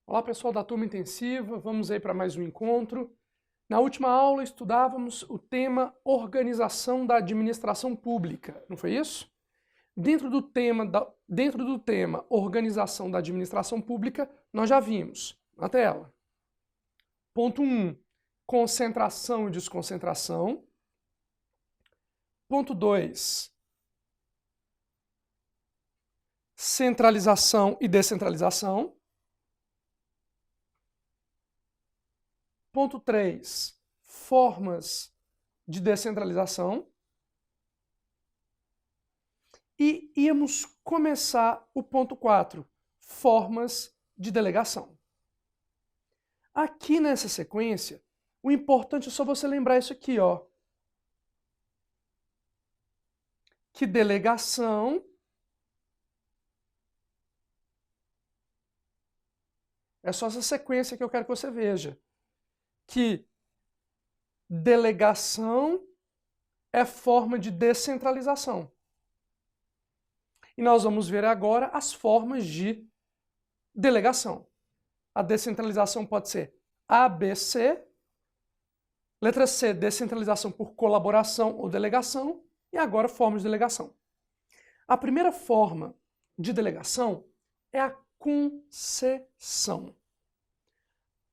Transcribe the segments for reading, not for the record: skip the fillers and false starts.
Olá pessoal da turma intensiva, vamos aí para mais um encontro. Na última aula estudávamos o tema organização da administração pública, não foi isso? Dentro do tema organização da administração pública, nós já vimos na tela. Ponto 1, concentração e desconcentração. Ponto 2, centralização e descentralização. Ponto 3, formas de descentralização. E íamos começar o ponto 4, formas de delegação. Aqui nessa sequência, o importante é só você lembrar isso aqui, ó. Que delegação é só essa sequência que eu quero que você veja. Que delegação é forma de descentralização. E nós vamos ver agora as formas de delegação. A descentralização pode ser A, B, C. Letra C, descentralização por colaboração ou delegação. E agora, formas de delegação. A primeira forma de delegação é a concessão.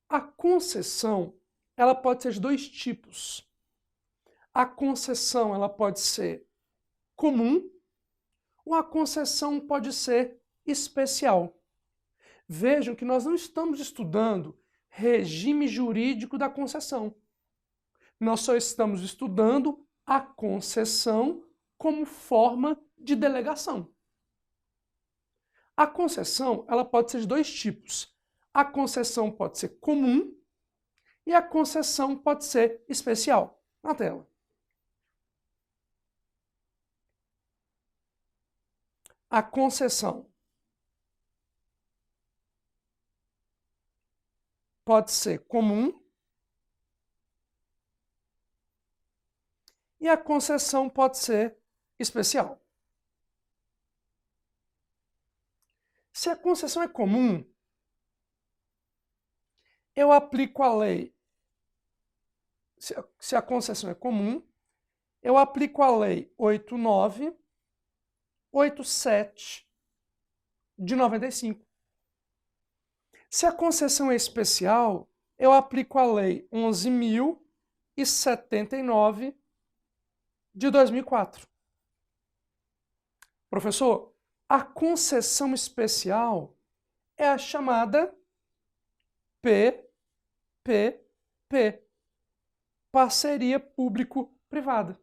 A concessão, ela pode ser de dois tipos. A concessão, ela pode ser comum, ou a concessão pode ser especial. Vejam que nós não estamos estudando regime jurídico da concessão. Nós só estamos estudando a concessão como forma de delegação. A concessão, ela pode ser de dois tipos. A concessão pode ser comum e a concessão pode ser especial. Na tela. A concessão pode ser comum e a concessão pode ser especial. Se a concessão é comum, eu aplico a lei. Se a concessão é comum, eu aplico a lei 8987 de 95. Se a concessão é especial, eu aplico a lei 11.079 de 2004. Professor, a concessão especial é a chamada PPP, parceria público-privada.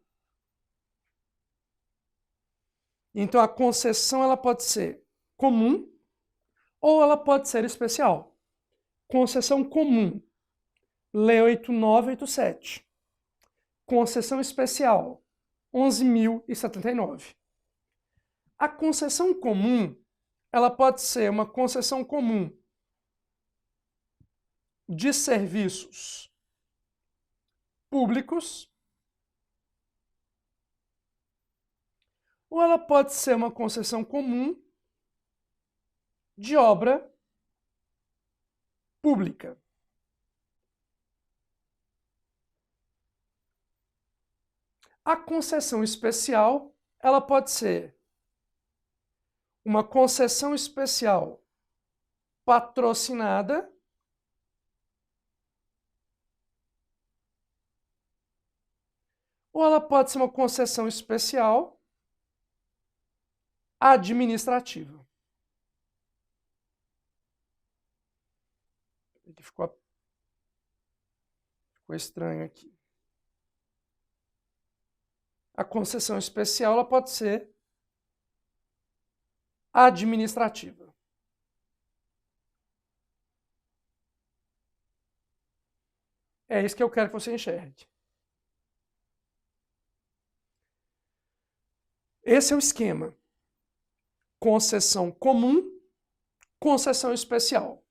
Então a concessão ela pode ser comum ou ela pode ser especial. Concessão comum, Lei 8987. Concessão especial, 11.079. A concessão comum, ela pode ser uma concessão comum de serviços públicos, ou ela pode ser uma concessão comum de obra pública. A concessão especial, ela pode ser uma concessão especial patrocinada ou ela pode ser uma concessão especial administrativa. Ficou estranho aqui. A concessão especial ela pode ser administrativa. É isso que eu quero que você enxergue. Esse é o esquema. Concessão comum, concessão especial.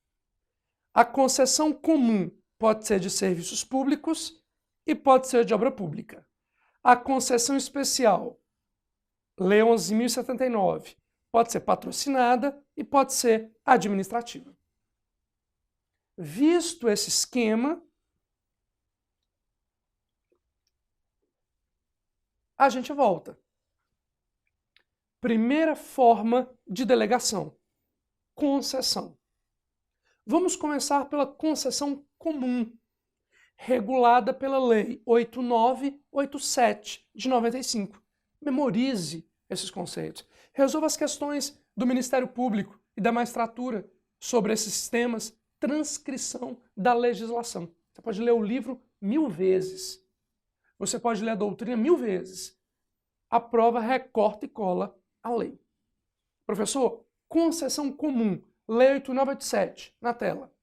A concessão comum pode ser de serviços públicos e pode ser de obra pública. A concessão especial, Lei 11.079, pode ser patrocinada e pode ser administrativa. Visto esse esquema, a gente volta. Primeira forma de delegação, concessão. Vamos começar pela concessão comum, regulada pela Lei 8987 de 95. Memorize esses conceitos. Resolva as questões do Ministério Público e da magistratura sobre esses temas, transcrição da legislação. Você pode ler o livro 1000 vezes. Você pode ler a doutrina 1000 vezes. A prova recorta e cola a lei. Professor, concessão comum, Lei 8987, na tela.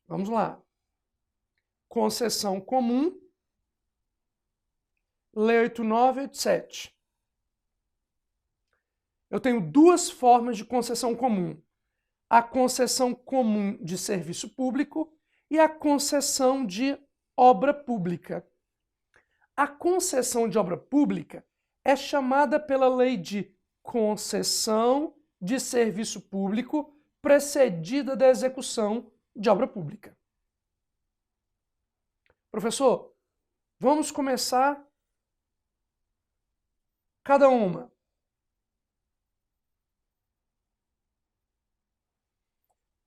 Vamos lá. Concessão comum, Lei 8987. Eu tenho duas formas de concessão comum. A concessão comum de serviço público e a concessão de obra pública. A concessão de obra pública é chamada pela lei de concessão de serviço público precedida da execução de obra pública. Professor, vamos começar cada uma.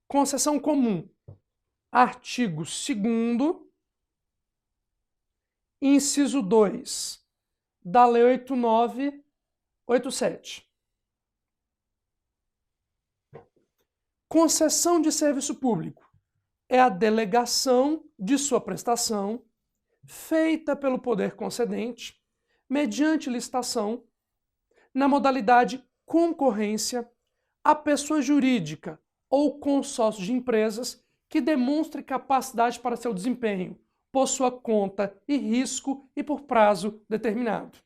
Concessão comum. Artigo 2º, inciso 2, da Lei 8987. Concessão de serviço público é a delegação de sua prestação feita pelo poder concedente mediante licitação na modalidade concorrência a pessoa jurídica ou consórcio de empresas que demonstre capacidade para seu desempenho, por sua conta e risco e por prazo determinado.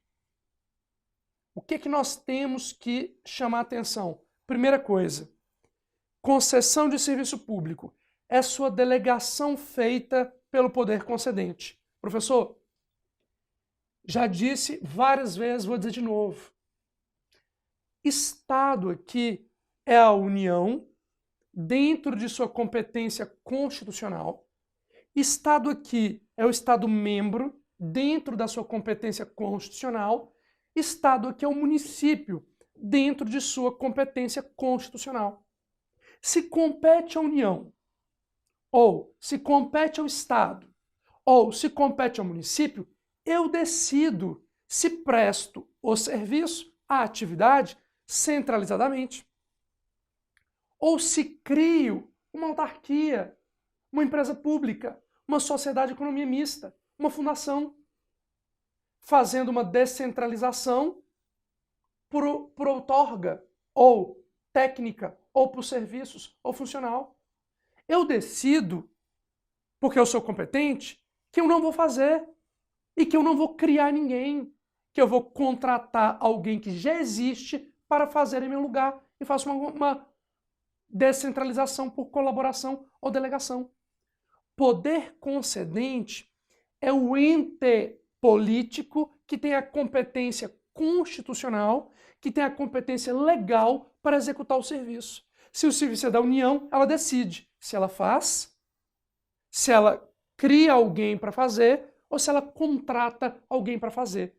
O que nós temos que chamar atenção? Primeira coisa, concessão de serviço público é sua delegação feita pelo poder concedente. Professor, já disse várias vezes, vou dizer de novo. Estado aqui é a União, dentro de sua competência constitucional. Estado aqui é o Estado membro, dentro da sua competência constitucional. Estado aqui é o município, dentro de sua competência constitucional. Se compete à União, ou se compete ao Estado, ou se compete ao município, eu decido se presto o serviço, a atividade, centralizadamente. Ou se crio uma autarquia, uma empresa pública, uma sociedade de economia mista, uma fundação, fazendo uma descentralização por outorga, ou técnica, ou por serviços, ou funcional. Eu decido, porque eu sou competente, que eu não vou fazer e que eu não vou criar ninguém, que eu vou contratar alguém que já existe para fazer em meu lugar e faço uma descentralização por colaboração ou delegação. Poder concedente é o ente político que tem a competência constitucional, que tem a competência legal para executar o serviço. Se o serviço é da União, ela decide se ela faz, se ela cria alguém para fazer ou se ela contrata alguém para fazer.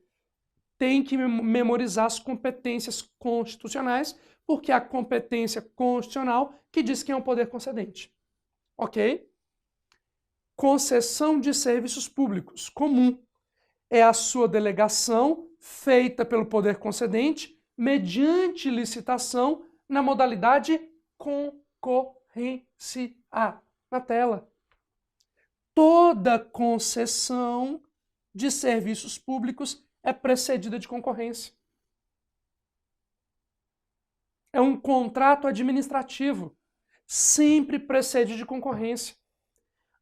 Tem que memorizar as competências constitucionais, porque é a competência constitucional que diz quem é o poder concedente. Ok? Concessão de serviços públicos comum é a sua delegação feita pelo poder concedente mediante licitação na modalidade concorrência. Na tela. Toda concessão de serviços públicos é precedida de concorrência. É um contrato administrativo, sempre precede de concorrência.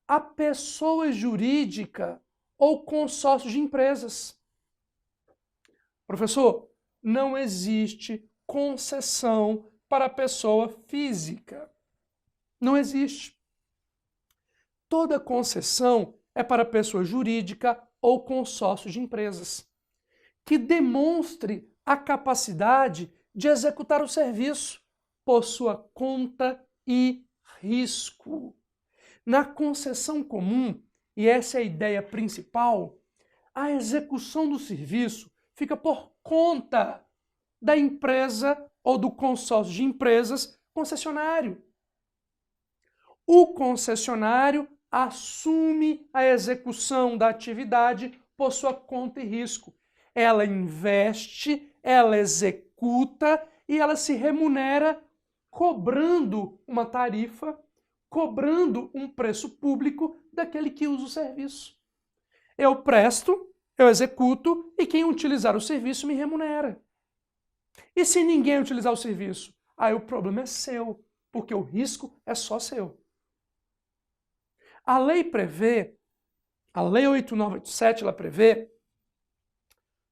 A pessoa jurídica ou consórcio de empresas. Professor, não existe concessão para a pessoa física. Não existe. Toda concessão é para pessoa jurídica ou consórcio de empresas, que demonstre a capacidade de executar o serviço por sua conta e risco. Na concessão comum, e essa é a ideia principal, a execução do serviço fica por conta da empresa ou do consórcio de empresas concessionário. O concessionário assume a execução da atividade por sua conta e risco. Ela investe, ela executa e ela se remunera cobrando uma tarifa, cobrando um preço público daquele que usa o serviço. Eu presto, eu executo e quem utilizar o serviço me remunera. E se ninguém utilizar o serviço? Aí o problema é seu, porque o risco é só seu. A lei prevê, a Lei 8987, ela prevê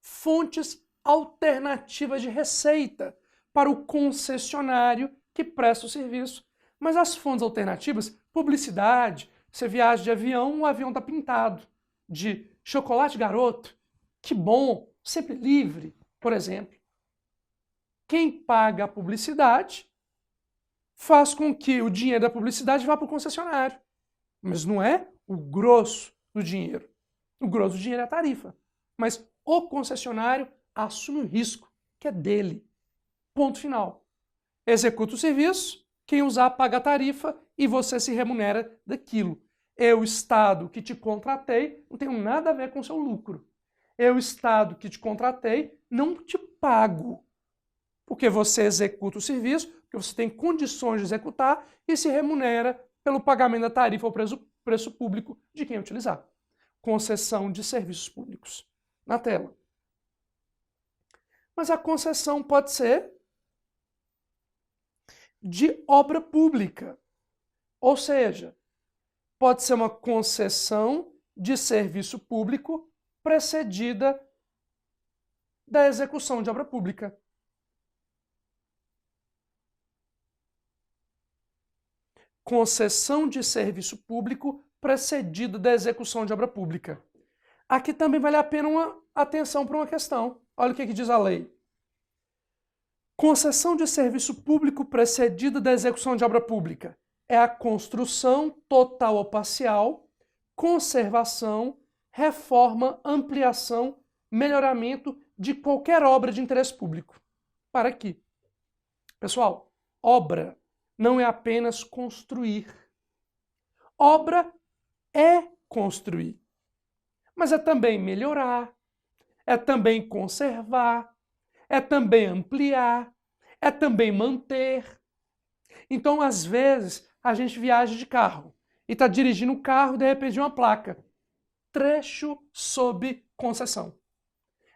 fontes alternativas de receita para o concessionário que presta o serviço. Mas as fontes alternativas, publicidade, você viaja de avião, o avião está pintado de chocolate garoto, que bom, sempre livre, por exemplo. Quem paga a publicidade faz com que o dinheiro da publicidade vá para o concessionário. Mas não é o grosso do dinheiro. O grosso do dinheiro é a tarifa. Mas o concessionário assume o risco, que é dele. Ponto final. Executa o serviço, quem usar paga a tarifa e você se remunera daquilo. Eu, Estado, que te contratei, não tenho nada a ver com o seu lucro. Eu, Estado, que te contratei, não te pago. Porque você executa o serviço, porque você tem condições de executar e se remunera pelo pagamento da tarifa ou preço público de quem utilizar. Concessão de serviços públicos. Na tela. Mas a concessão pode ser de obra pública. Ou seja, pode ser uma concessão de serviço público precedida da execução de obra pública. Concessão de serviço público precedida da execução de obra pública. Aqui também vale a pena uma atenção para uma questão. Olha o que diz a lei. Concessão de serviço público precedida da execução de obra pública é a construção total ou parcial, conservação, reforma, ampliação, melhoramento de qualquer obra de interesse público. Para aqui. Pessoal, obra não é apenas construir. Obra é construir. Mas é também melhorar, é também conservar, é também ampliar, é também manter. Então, às vezes, a gente viaja de carro e está dirigindo o carro e de repente uma placa. Trecho sob concessão.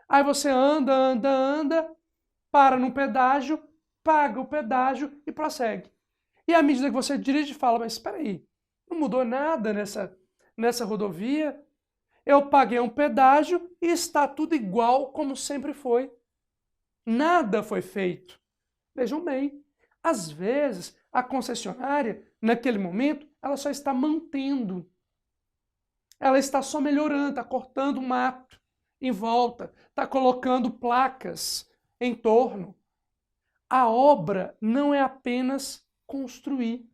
Aí você anda, para no pedágio, paga o pedágio e prossegue. E à medida que você dirige, fala, mas espera aí, não mudou nada nessa rodovia? Eu paguei um pedágio e está tudo igual como sempre foi. Nada foi feito. Vejam bem, às vezes a concessionária, naquele momento, ela só está mantendo. Ela está só melhorando, está cortando mato em volta, está colocando placas em torno. A obra não é apenas construir.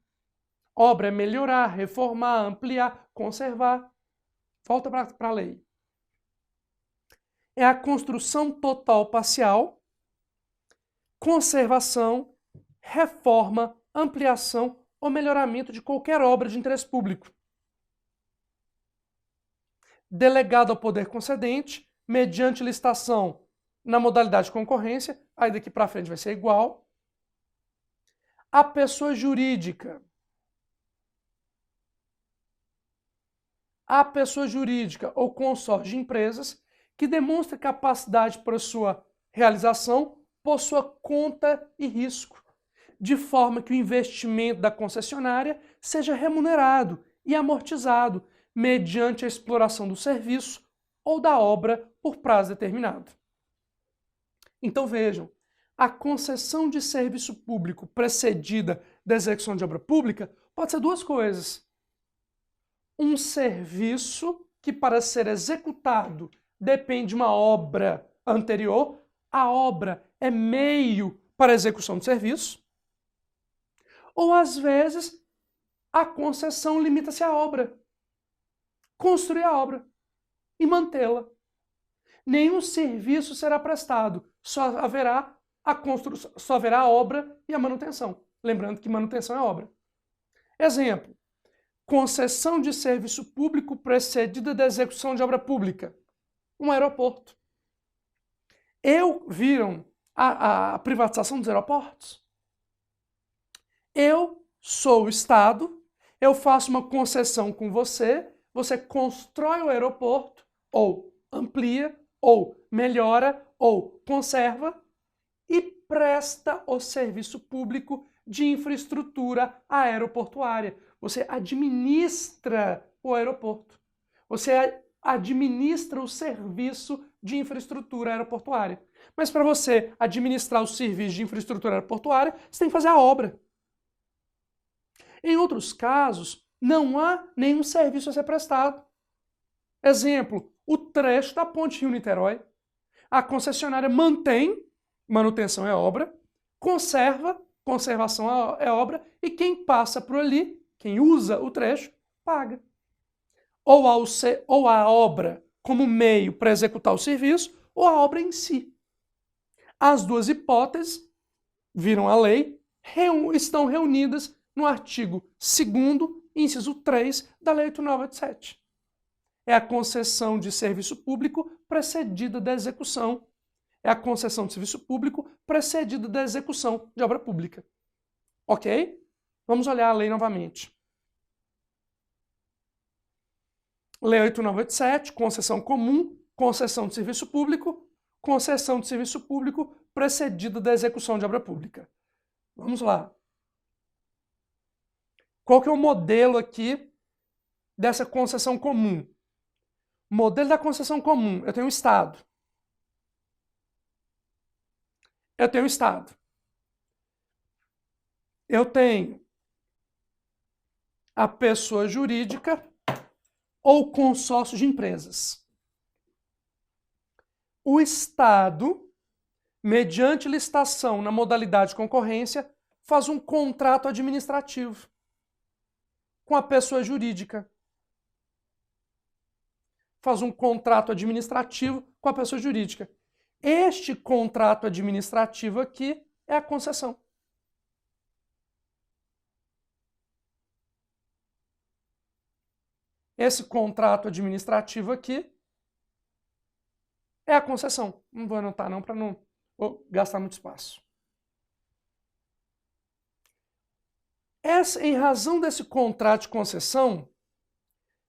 Obra é melhorar, reformar, ampliar, conservar. Volta para a lei. É a construção total parcial, conservação, reforma, ampliação ou melhoramento de qualquer obra de interesse público. Delegado ao poder concedente, mediante licitação na modalidade de concorrência, aí daqui para frente vai ser igual. A pessoa jurídica. A pessoa jurídica ou consórcio de empresas que demonstra capacidade para sua realização por sua conta e risco, de forma que o investimento da concessionária seja remunerado e amortizado mediante a exploração do serviço ou da obra por prazo determinado. Então vejam, a concessão de serviço público precedida da execução de obra pública pode ser duas coisas. um serviço que, para ser executado, depende de uma obra anterior. A obra é meio para a execução do serviço. Ou, às vezes, a concessão limita-se à obra. Construir a obra e mantê-la. Nenhum serviço será prestado, só haverá a obra e a manutenção. Lembrando que manutenção é obra. Exemplo, concessão de serviço público precedida da execução de obra pública. Um aeroporto. Viram a privatização dos aeroportos? Eu sou o Estado, eu faço uma concessão com você, você constrói o aeroporto, ou amplia, ou melhora, ou conserva, e presta o serviço público de infraestrutura aeroportuária. Você administra o aeroporto. Você administra o serviço de infraestrutura aeroportuária. Mas para você administrar o serviço de infraestrutura aeroportuária, você tem que fazer a obra. Em outros casos, não há nenhum serviço a ser prestado. Exemplo, o trecho da Ponte Rio-Niterói. A concessionária mantém, manutenção é obra, conservação é obra, e quem passa por ali, quem usa o trecho, paga. Ou a obra como meio para executar o serviço, ou a obra em si. As duas hipóteses, viram a lei, estão reunidas no artigo 2º, inciso 3 da Lei 8.987. É a concessão de serviço público precedida da execução. É a concessão de serviço público precedida da execução de obra pública. Ok? Vamos olhar a lei novamente. Lei 8.987, concessão comum, concessão de serviço público precedida da execução de obra pública. Vamos lá. Qual que é o modelo aqui dessa concessão comum? Modelo da concessão comum. Eu tenho um Estado. Eu tenho a pessoa jurídica ou consórcio de empresas. O Estado, mediante licitação na modalidade de concorrência, faz um contrato administrativo com a pessoa jurídica. Faz um contrato administrativo com a pessoa jurídica. Este contrato administrativo aqui é a concessão. Esse contrato administrativo aqui é a concessão. Não vou anotar não para não gastar muito espaço. Em razão desse contrato de concessão,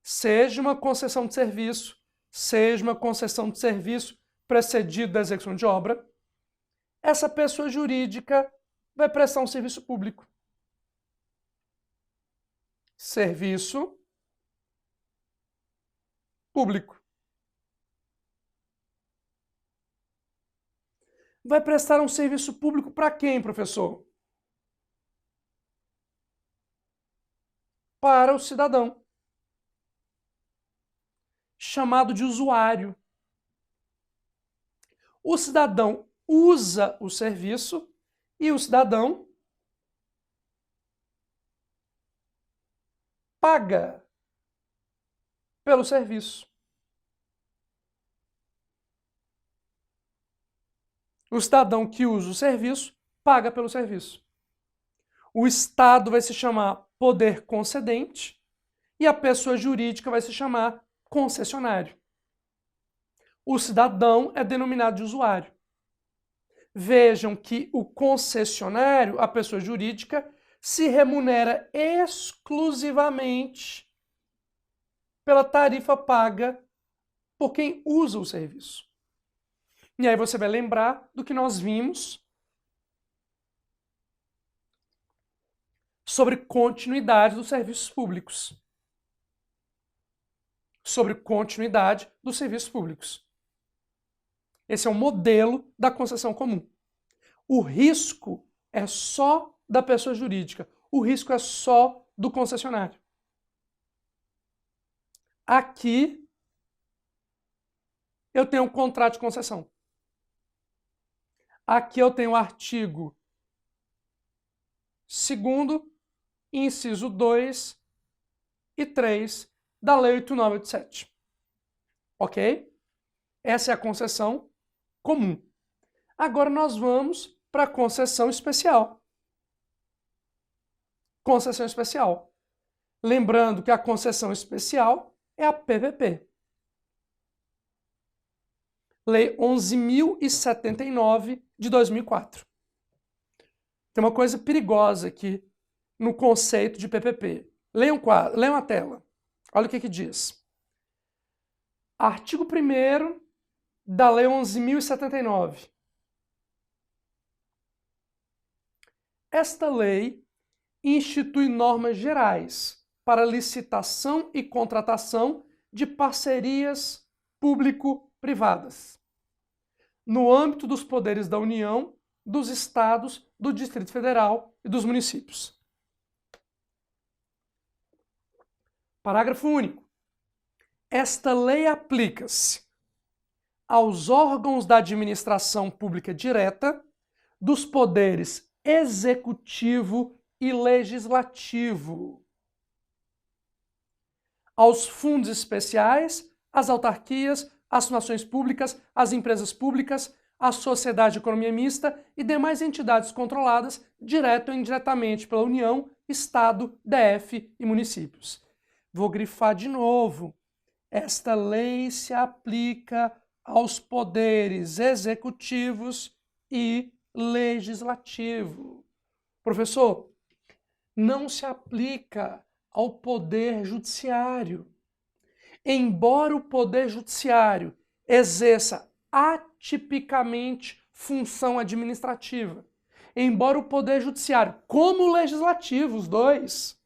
seja uma concessão de serviço, precedida da execução de obra, essa pessoa jurídica vai prestar um serviço público. Serviço público. Vai prestar um serviço público para quem, professor? Para o cidadão, chamado de usuário. O cidadão usa o serviço e o cidadão paga pelo serviço. O cidadão que usa o serviço paga pelo serviço. O Estado vai se chamar poder concedente e a pessoa jurídica vai se chamar concessionário. O cidadão é denominado de usuário. Vejam que o concessionário, a pessoa jurídica, se remunera exclusivamente pela tarifa paga por quem usa o serviço. E aí você vai lembrar do que nós vimos sobre continuidade dos serviços públicos. Esse é o modelo da concessão comum. O risco é só da pessoa jurídica. O risco é só do concessionário. Aqui eu tenho um contrato de concessão. Aqui eu tenho o artigo 2º, inciso 2 e 3 da Lei 8.987. Ok? Essa é a concessão comum. Agora nós vamos para a concessão especial. Concessão especial. Lembrando que a concessão especial é a PPP. Lei 11.079 de 2004. Tem uma coisa perigosa aqui no conceito de PPP. Leiam a tela. Olha o que diz. Artigo 1º da Lei 11.079. Esta lei institui normas gerais para licitação e contratação de parcerias público-privadas, no âmbito dos poderes da União, dos Estados, do Distrito Federal e dos municípios. Parágrafo único. Esta lei aplica-se aos órgãos da administração pública direta, dos poderes executivo e legislativo, aos fundos especiais, às autarquias, às fundações públicas, às empresas públicas, à sociedade de economia mista e demais entidades controladas, direto ou indiretamente pela União, Estado, DF e municípios. Vou grifar de novo. Esta lei se aplica aos poderes executivos e legislativo. Professor, não se aplica ao poder judiciário. Embora o poder judiciário exerça atipicamente função administrativa, embora o poder judiciário, como o legislativo, os dois,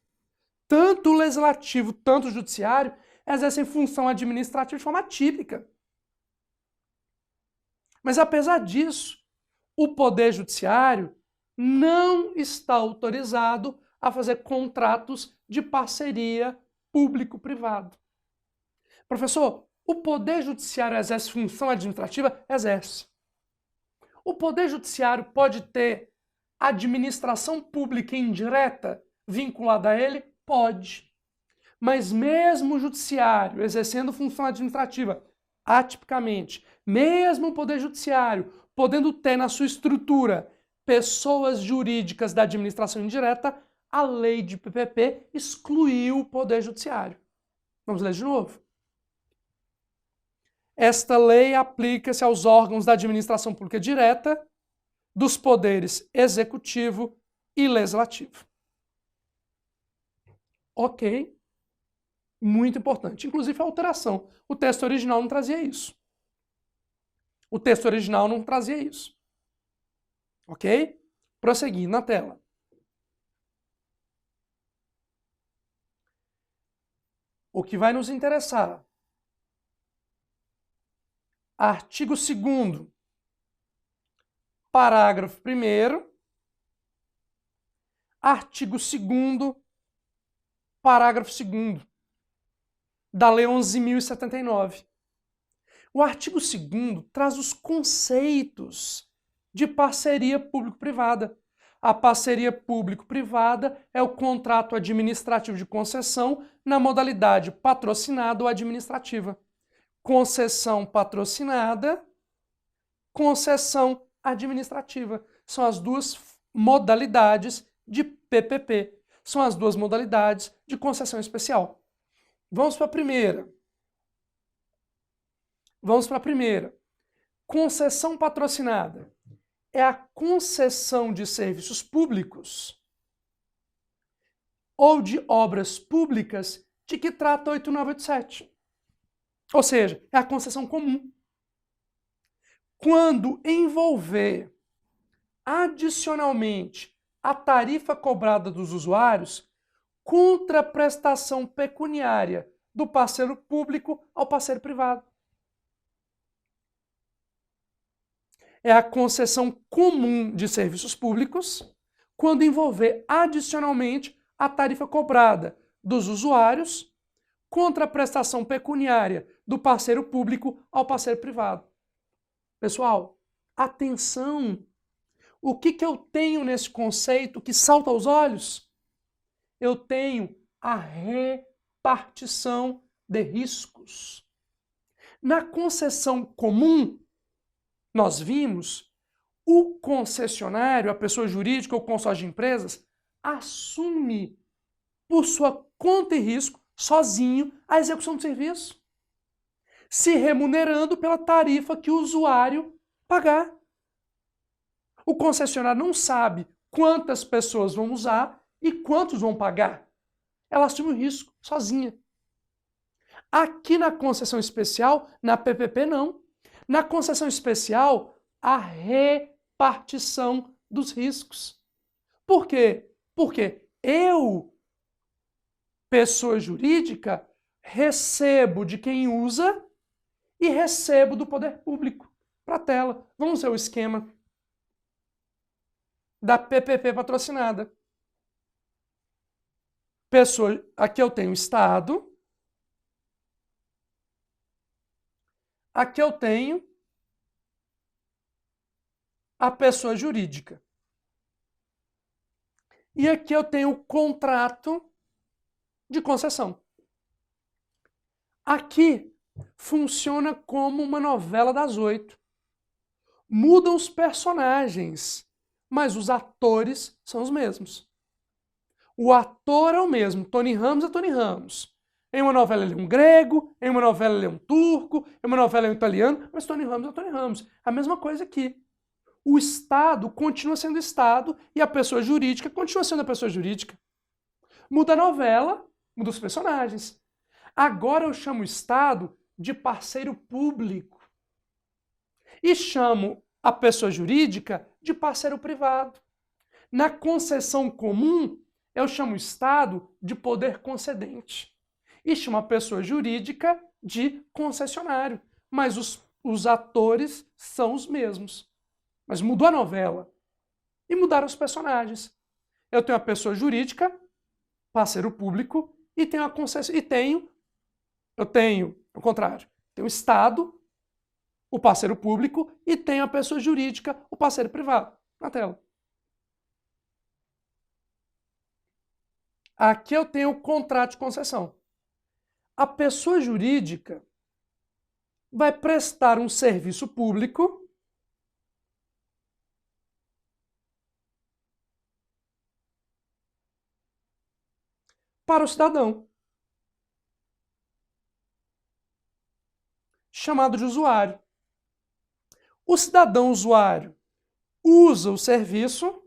tanto o legislativo, tanto o judiciário, exercem função administrativa de forma atípica. Mas apesar disso, o poder judiciário não está autorizado a fazer contratos de parceria público-privado. Professor, o poder judiciário exerce função administrativa? Exerce. O poder judiciário pode ter administração pública indireta vinculada a ele? Pode. Mas mesmo o judiciário exercendo função administrativa atipicamente, mesmo o poder judiciário podendo ter na sua estrutura pessoas jurídicas da administração indireta, a lei de PPP excluiu o poder judiciário. Vamos ler de novo. Esta lei aplica-se aos órgãos da administração pública direta, dos poderes executivo e legislativo. Ok. Muito importante. Inclusive a alteração. O texto original não trazia isso. O texto original não trazia isso. Ok? Prosseguindo na tela. O que vai nos interessar? Artigo 2º, parágrafo 1º, artigo 2º, parágrafo 2º, da Lei 11.079. O artigo 2º traz os conceitos de parceria público-privada. A parceria público-privada é o contrato administrativo de concessão na modalidade patrocinada ou administrativa. Concessão patrocinada, concessão administrativa. São as duas modalidades de PPP. São as duas modalidades de concessão especial. Vamos para a primeira. Concessão patrocinada é a concessão de serviços públicos ou de obras públicas de que trata 8.987. Ou seja, é a concessão comum. Quando envolver adicionalmente a tarifa cobrada dos usuários contra a prestação pecuniária do parceiro público ao parceiro privado. É a concessão comum de serviços públicos quando envolver adicionalmente a tarifa cobrada dos usuários contraprestação pecuniária do parceiro público ao parceiro privado. Pessoal, atenção! O que eu tenho nesse conceito que salta aos olhos? Eu tenho a repartição de riscos. Na concessão comum, nós vimos o concessionário, a pessoa jurídica ou consórcio de empresas, assume por sua conta e risco, sozinho, a execução do serviço, se remunerando pela tarifa que o usuário pagar. O concessionário não sabe quantas pessoas vão usar e quantos vão pagar. Ela assume o risco sozinha. Aqui na concessão especial, na PPP não. Na concessão especial, a repartição dos riscos. Por quê? Porque eu, pessoa jurídica, recebo de quem usa e recebo do poder público para a tela. Vamos ver o esquema da PPP patrocinada. Pessoa, aqui eu tenho o Estado, aqui eu tenho a pessoa jurídica. E aqui eu tenho o contrato de concessão. Aqui funciona como uma novela das 8. Mudam os personagens, mas os atores são os mesmos. O ator é o mesmo, Tony Ramos é Tony Ramos. Em uma novela ele é um grego, em uma novela ele é um turco, em uma novela ele é um italiano, mas Tony Ramos é Tony Ramos. A mesma coisa aqui. O Estado continua sendo Estado e a pessoa jurídica continua sendo a pessoa jurídica. Muda a novela, muda os personagens. Agora eu chamo o Estado de parceiro público. E chamo a pessoa jurídica de parceiro privado. Na concessão comum, eu chamo o Estado de poder concedente. E chamo a pessoa jurídica de concessionário. Mas os atores são os mesmos. Mas mudou a novela. E mudaram os personagens. Eu tenho a pessoa jurídica, parceiro público, e tenho a concessão. Eu tenho, ao contrário, tenho o Estado, o parceiro público, e tenho a pessoa jurídica, o parceiro privado. Na tela. Aqui eu tenho o contrato de concessão. A pessoa jurídica vai prestar um serviço público para o cidadão, chamado de usuário. O cidadão usuário usa o serviço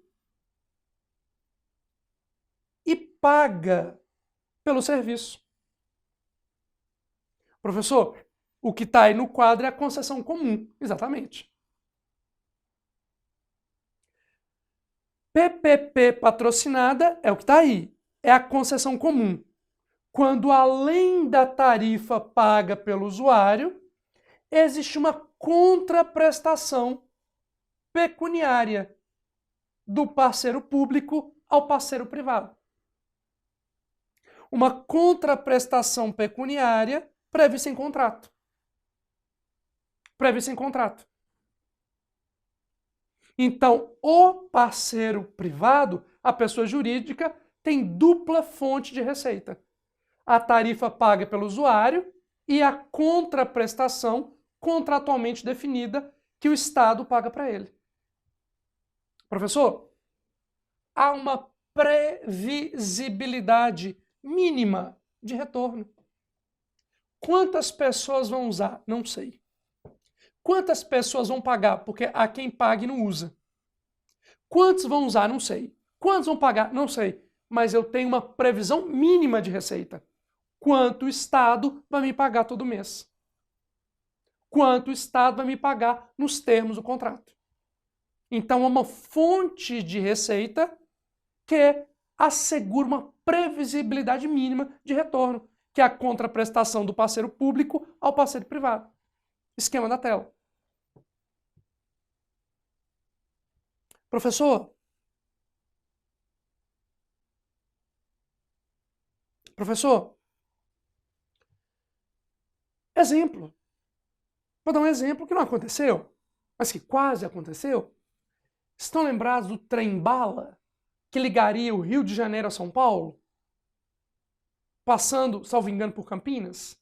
e paga pelo serviço. Professor, o que está aí no quadro é a concessão comum. Exatamente. PPP patrocinada é o que está aí. É a concessão comum. Quando, além da tarifa paga pelo usuário, existe uma contraprestação pecuniária do parceiro público ao parceiro privado. Uma contraprestação pecuniária prevista em contrato. Prevista em contrato. Então, o parceiro privado, a pessoa jurídica, tem dupla fonte de receita. A tarifa paga pelo usuário e a contraprestação contratualmente definida que o Estado paga para ele. Professor, há uma previsibilidade mínima de retorno. Quantas pessoas vão usar? Não sei. Quantas pessoas vão pagar? Porque há quem pague e não usa. Quantos vão usar? Não sei. Quantos vão pagar? Não sei. Mas eu tenho uma previsão mínima de receita. Quanto o Estado vai me pagar todo mês? Quanto o Estado vai me pagar nos termos do contrato? Então, é uma fonte de receita que assegura uma previsibilidade mínima de retorno, que é a contraprestação do parceiro público ao parceiro privado. Esquema da tela. Professor? Professor? Exemplo. Vou dar um exemplo que não aconteceu, mas que quase aconteceu. Estão lembrados do trem-bala que ligaria o Rio de Janeiro a São Paulo? Passando, salvo engano, por Campinas?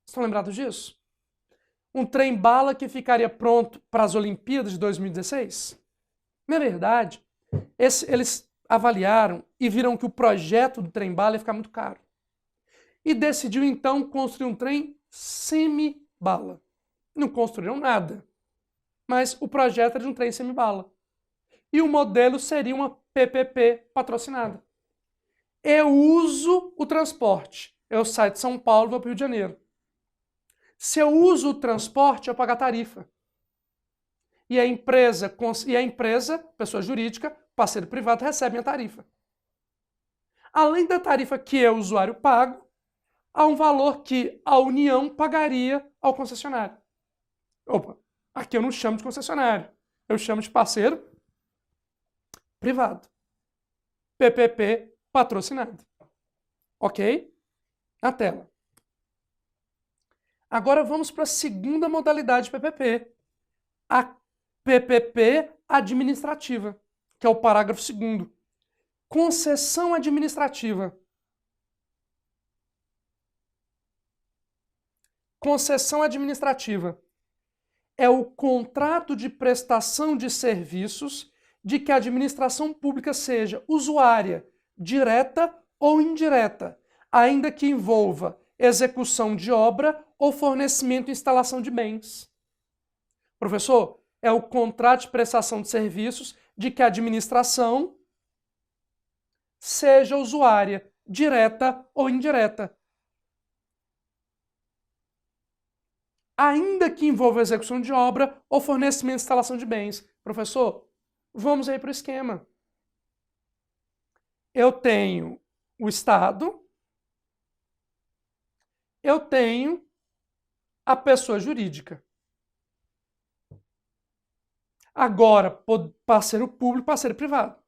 Estão lembrados disso? Um trem-bala que ficaria pronto para as Olimpíadas de 2016? Na verdade, eles avaliaram e viram que o projeto do trem-bala ia ficar muito caro. E decidiu, então, construir um trem semi-bala. Não construíram nada, mas o projeto era de um trem semi-bala. E o modelo seria uma PPP patrocinada. Eu uso o transporte. Eu saio de São Paulo e vou para o Rio de Janeiro. Se eu uso o transporte, eu pago a tarifa. E a empresa, pessoa jurídica, parceiro privado, recebe a tarifa. Além da tarifa que eu, usuário, pago, há um valor que a União pagaria ao concessionário. Opa, aqui eu não chamo de concessionário, eu chamo de parceiro privado. PPP patrocinado. Ok? Na tela. Agora vamos para a segunda modalidade de PPP. A PPP administrativa, que é o parágrafo 2º. Concessão administrativa. Concessão administrativa é o contrato de prestação de serviços de que a administração pública seja usuária, direta ou indireta, ainda que envolva execução de obra ou fornecimento e instalação de bens. Professor, é o contrato de prestação de serviços de que a administração seja usuária, direta ou indireta, ainda que envolva execução de obra ou fornecimento e instalação de bens. Professor, vamos aí para o esquema. Eu tenho o Estado, eu tenho a pessoa jurídica. Agora, parceiro público, parceiro privado.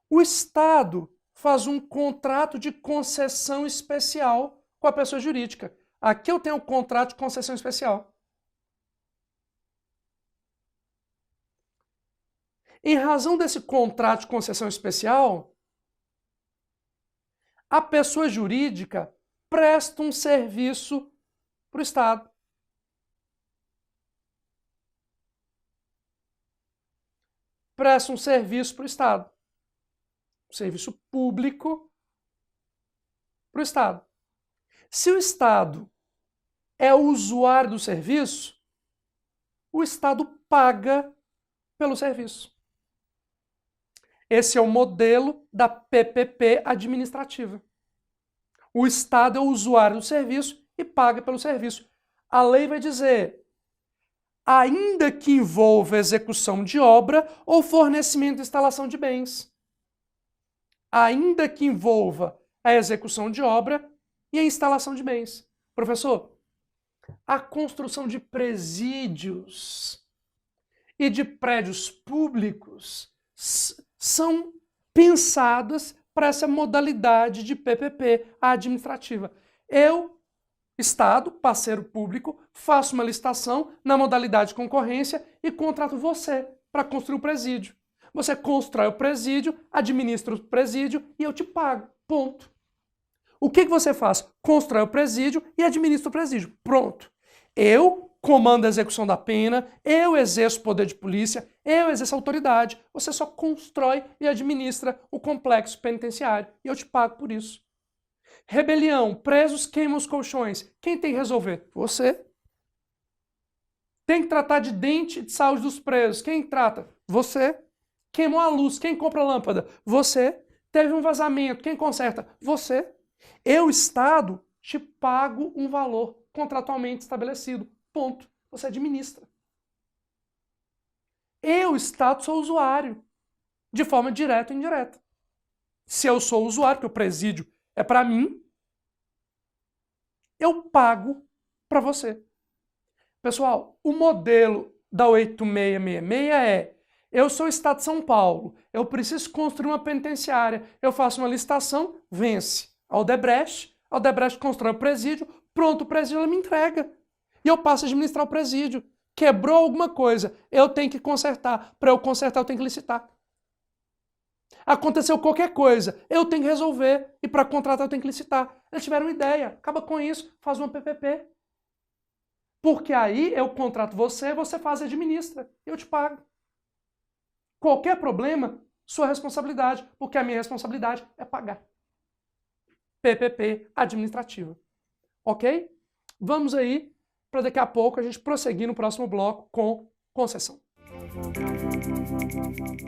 O Estado faz um contrato de concessão especial com a pessoa jurídica. Aqui eu tenho um contrato de concessão especial. Em razão desse contrato de concessão especial, a pessoa jurídica presta um serviço para o Estado. Presta um serviço para o Estado. Um serviço público para o Estado. Se o Estado é o usuário do serviço, o Estado paga pelo serviço. Esse é o modelo da PPP administrativa. O Estado é o usuário do serviço e paga pelo serviço. A lei vai dizer, ainda que envolva execução de obra ou fornecimento e instalação de bens. Ainda que envolva a execução de obra e a instalação de bens. Professor, a construção de presídios e de prédios públicos são pensadas para essa modalidade de PPP administrativa. Eu, Estado, parceiro público, faço uma licitação na modalidade de concorrência e contrato você para construir o presídio. Você constrói o presídio, administra o presídio e eu te pago. Ponto. O que você faz? Constrói o presídio e administra o presídio. Pronto. Eu comando a execução da pena, eu exerço o poder de polícia, eu exerço a autoridade. Você só constrói e administra o complexo penitenciário e eu te pago por isso. Rebelião, presos queimam os colchões. Quem tem que resolver? Você. Tem que tratar de dente de saúde dos presos. Quem trata? Você. Queimou a luz. Quem compra a lâmpada? Você. Teve um vazamento. Quem conserta? Você. Eu, Estado, te pago um valor contratualmente estabelecido. Ponto. Você administra. Eu, Estado, sou usuário. De forma direta ou indireta. Se eu sou usuário, porque o presídio é para mim, eu pago para você. Pessoal, o modelo da 8666 é: eu sou o Estado de São Paulo, eu preciso construir uma penitenciária, eu faço uma licitação, vence. A Odebrecht constrói o presídio, Pronto, o presídio ela me entrega. E eu passo a administrar o presídio. Quebrou alguma coisa, eu tenho que consertar. Para eu consertar, eu tenho que licitar. Aconteceu qualquer coisa, eu tenho que resolver. E para contratar, eu tenho que licitar. Eles tiveram uma ideia, acaba com isso, faz uma PPP. Porque aí eu contrato você, você faz e administra. E eu te pago. Qualquer problema, sua responsabilidade. Porque a minha responsabilidade é pagar. PPP administrativa. Ok? Vamos aí para daqui a pouco a gente prosseguir no próximo bloco com concessão.